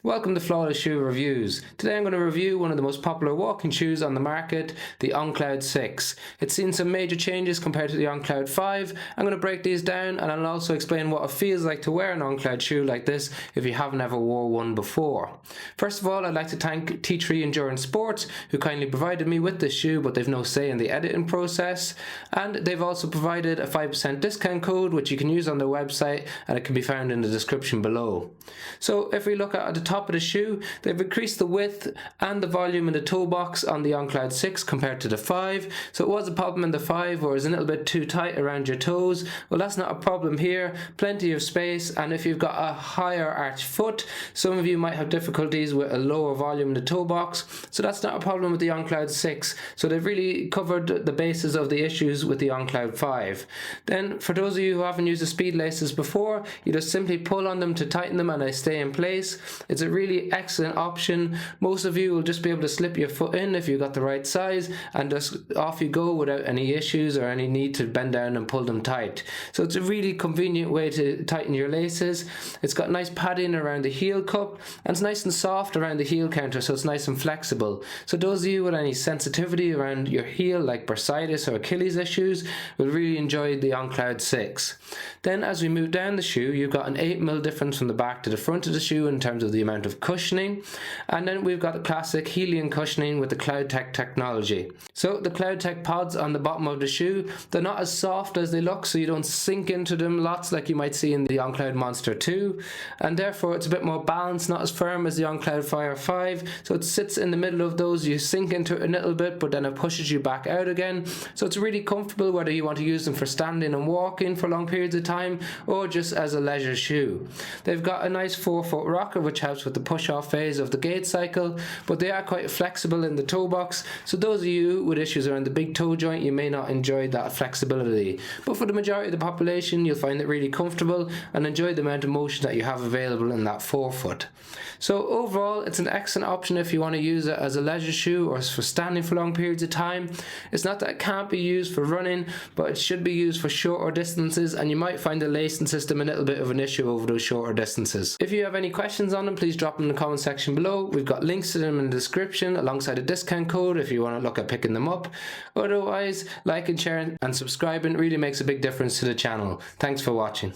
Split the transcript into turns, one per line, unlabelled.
Welcome to Flawless Shoe Reviews. Today I'm going to review one of the most popular walking shoes on the market, the Encloud 6. It's seen some major changes compared to the Encloud 5. I'm going to break these down and I'll also explain what it feels like to wear an Encloud shoe like this if you haven't ever wore one before. First of all, I'd like to thank T3 Endurance Sports who kindly provided me with this shoe, but they've no say in the editing process. And they've also provided a 5% discount code which you can use on their website, and it can be found in the description below. So if we look at the top of the shoe, they've increased the width and the volume in the toe box on the Encloud 6 compared to the 5. So it was a problem in the 5 where it's a little bit too tight around your toes. Well, that's not a problem here. Plenty of space, and if you've got a higher arched foot, some of you might have difficulties with a lower volume in the toe box. So that's not a problem with the Encloud 6. So they've really covered the bases of the issues with the Encloud 5. Then for those of you who haven't used the speed laces before, you just simply pull on them to tighten them and they stay in place. It's a really excellent option. Most of you will just be able to slip your foot in if you got the right size and just off you go without any issues or any need to bend down and pull them tight. So it's a really convenient way to tighten your laces. It's got nice padding around the heel cup and it's nice and soft around the heel counter, so it's nice and flexible. So those of you with any sensitivity around your heel like bursitis or Achilles issues will really enjoy the Encloud 6. Then as we move down the shoe, you've got an 8mm difference from the back to the front of the shoe in terms of the amount of cushioning, and then we've got the classic helium cushioning with the CloudTec technology. So the CloudTec pods on the bottom of the shoe, they're not as soft as they look, so you don't sink into them lots like you might see in the Encloud Monster 2, and therefore it's a bit more balanced, not as firm as the Encloud Fire 5, so it sits in the middle of those. You sink into it a little bit, but then it pushes you back out again, so it's really comfortable whether you want to use them for standing and walking for long periods of time or just as a leisure shoe. They've got a nice 4-foot rocker which helps with the push-off phase of the gait cycle, but they are quite flexible in the toe box, so those of you with issues around the big toe joint, you may not enjoy that flexibility. But for the majority of the population, you'll find it really comfortable and enjoy the amount of motion that you have available in that forefoot. So overall, it's an excellent option if you want to use it as a leisure shoe or for standing for long periods of time. It's not that it can't be used for running, but it should be used for shorter distances, and you might find the lacing system a little bit of an issue over those shorter distances. If you have any questions on them, please drop them in the comment section below. We've got links to them in the description alongside a discount code if you want to look at picking them up. Otherwise, like and share and subscribing really makes a big difference to the channel. Thanks for watching.